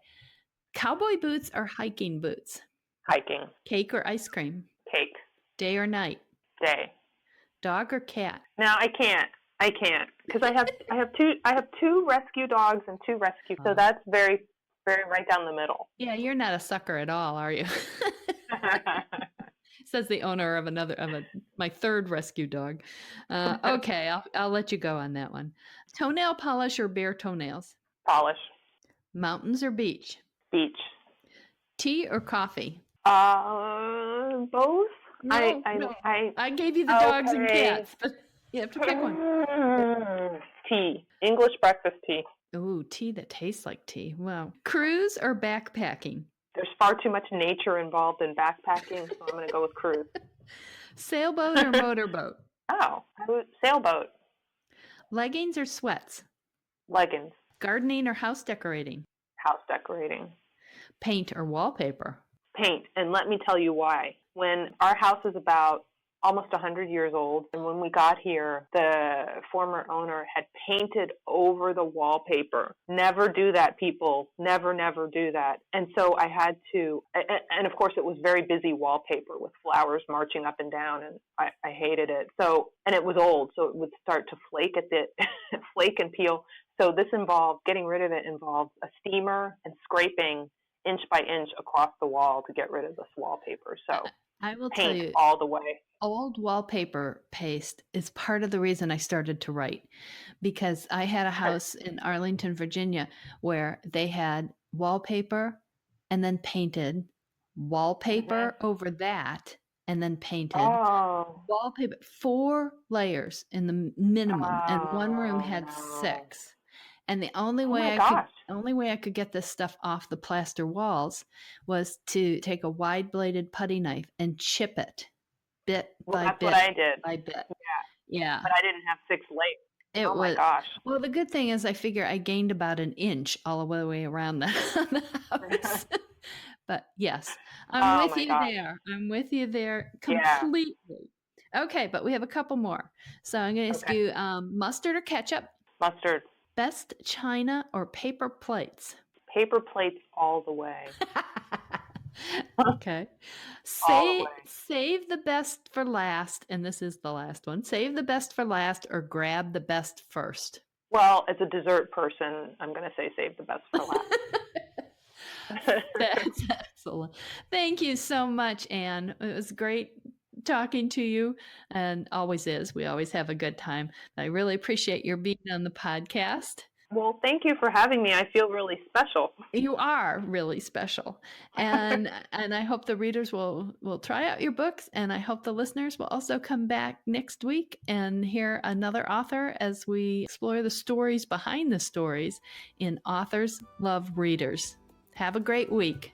Cowboy boots or hiking boots? Hiking. Cake or ice cream? Cake. Day or night? Day. Dog or cat? No, I can't. Because I have two rescue dogs and two rescue. So that's very, very right down the middle. Yeah, you're not a sucker at all, are you? Says the owner of my third rescue dog. Okay, I'll let you go on that one. Toenail polish or bare toenails? Polish. Mountains or beach? Beach. Tea or coffee? Both. No, I gave you the dogs and cats, but you have to pick one. Tea. English breakfast tea. Ooh, tea that tastes like tea. Wow. Cruise or backpacking? There's far too much nature involved in backpacking, so I'm going to go with cruise. Sailboat or motorboat? Oh, sailboat. Leggings or sweats? Leggings. Gardening or house decorating? House decorating. Paint or wallpaper? Paint, and let me tell you why. When our house is about almost 100 years old, and when we got here, the former owner had painted over the wallpaper. Never do that, people. Never, never do that. And so I had to, and of course it was very busy wallpaper with flowers marching up and down, and I hated it. So, and it was old, so it would start to flake flake and peel. So getting rid of it involved a steamer and scraping inch by inch across the wall to get rid of this wallpaper. So I will paint tell you, all the way. Old wallpaper paste is part of the reason I started to write, because I had a house in Arlington, Virginia, where they had wallpaper and then painted, wallpaper over that, and then painted. Oh. Wallpaper, 4 layers in the minimum, and one room had 6. And the only way I could get this stuff off the plaster walls was to take a wide-bladed putty knife and chip it bit by bit. That's what I did. By bit. Yeah. But I didn't have 6 layers. My gosh. Well, the good thing is I figure I gained about an inch all the way around the house. But yes, I'm with you there. I'm with you there completely. Yeah. Okay, but we have a couple more. So I'm going to ask you mustard or ketchup? Mustard. Best china or paper plates? Paper plates all the way. Okay. Save the best for last, and this is the last one. Save the best for last or grab the best first? Well, as a dessert person, I'm going to say save the best for last. That's excellent. Thank you so much, Anne. It was great talking to you, and always is. We always have a good time. I really appreciate your being on the podcast. Well, thank you for having me. I feel really special. You are really special. And and I hope the readers will try out your books, and I hope the listeners will also come back next week and hear another author as we explore the stories behind the stories in Authors Love Readers. Have a great week.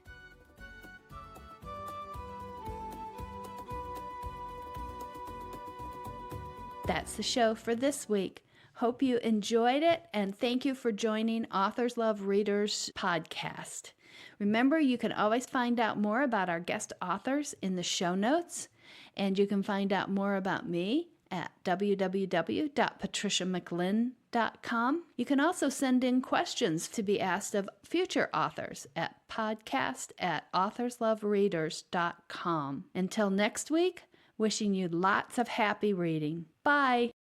That's the show for this week. Hope you enjoyed it, and thank you for joining Authors Love Readers podcast. Remember, you can always find out more about our guest authors in the show notes, and you can find out more about me at www.patriciamclinn.com. You can also send in questions to be asked of future authors at podcast@authorslovereaders.com. Until next week, wishing you lots of happy reading. Bye.